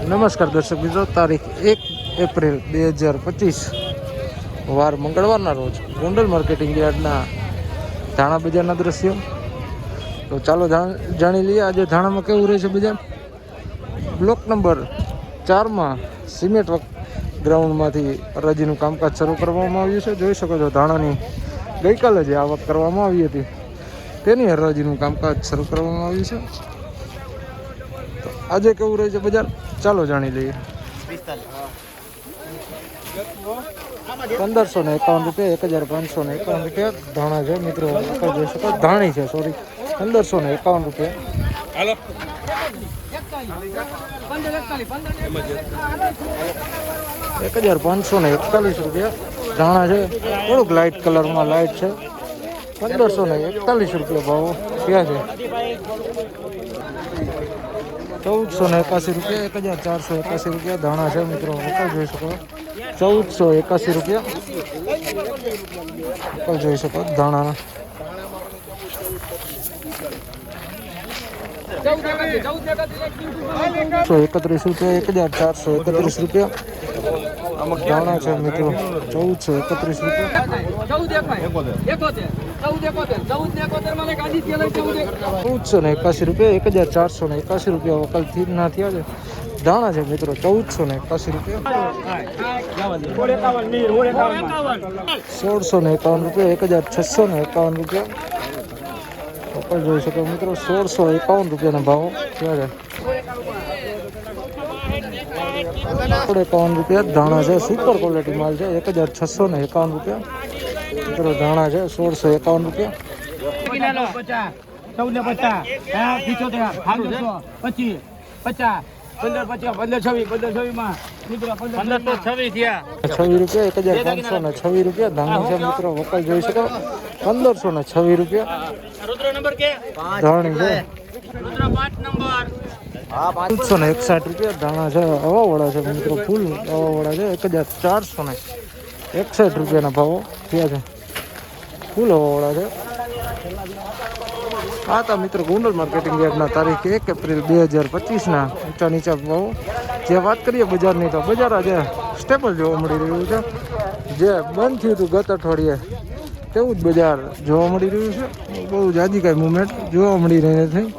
નમસ્કાર દર્શક મિત્રો, તારીખ 1 એપ્રિલ 2025 વાર મંગળવારના રોજ ગોંડલ માર્કેટિંગ યાર્ડના ધાણા બજારના દ્રશ્યો. તો ચાલો જાણી લઈએ આજે ધાણામાં કેવું રહે છે બજાર. બ્લોક નંબર 4માં સિમેન્ટ ગ્રાઉન્ડમાંથી હરાજીનું કામકાજ શરૂ કરવામાં આવ્યું છે. જોઈ શકો છો ધાણાની ગઈકાલે જે આવક કરવામાં આવી હતી તેની હરાજીનું કામકાજ શરૂ કરવામાં આવ્યું છે. તો આજે કેવું રહે છે બજાર, ચાલો જાણી લઈએ. 1551 રૂપિયા, 1551 રૂપિયા ધાણા છે મિત્રો. જોઈ શકો ધાણી છે, સોરી 1551 રૂપિયા. 1541 રૂપિયા ધાણા છે. થોડુંક લાઇટ કલરમાં લાઇટ છે. 1541 રૂપિયા ભાવ ક્યાં છે. 1481 રૂપિયા, 1481 રૂપિયા ધાણા છે મિત્રો. જોઈ શકો 1481 રૂપિયા જોઈ શકો ધાણાના. 131 રૂપિયા, 1431 રૂપિયા અમુક ધાણા છે મિત્રો. 1431 રૂપિયા. 1481 રૂપિયા, 1481 રૂપિયા વકલથી ના થયા છે ધાણા છે મિત્રો. 1481 રૂપિયા. 1651 રૂપિયા, 1651 રૂપિયા જોઈ શકો મિત્રો. 1651 રૂપિયાના ભાવ થયા છે. 51 રૂપિયા ધાણા છે. સુપર ક્વોલિટી માલ છે. 1651 રૂપિયા મિત્રો ધાણા છે. 1651 રૂપિયા. 16 રૂપિયા, 1526 રૂપિયા ધાણી છે મિત્રો. વકલ જોઈ શકો 1526 રૂપિયા ધાણી છે. 1461 રૂપિયા ધાણા છે. હવાવાળા છે મિત્રો, ફૂલ હવાવાળા છે. 1461 રૂપિયાના ભાવો થયા છે. ફૂલ હવાવાળા છે. આ હતા મિત્રો ગોંડલ માર્કેટિંગ યાર્ડના તારીખ 1 એપ્રિલ 2025ના ઊંચા નીચા ભાવો. જે વાત કરીએ બજારની, તો બજાર આજે સ્ટેબલ જોવા મળી રહ્યું છે. જે બંધ થયું હતું ગત અઠવાડિયે તેવું જ બજાર જોવા મળી રહ્યું છે. બહુ જાજી કાંઈ મુવમેન્ટ જોવા મળી રહી નથી.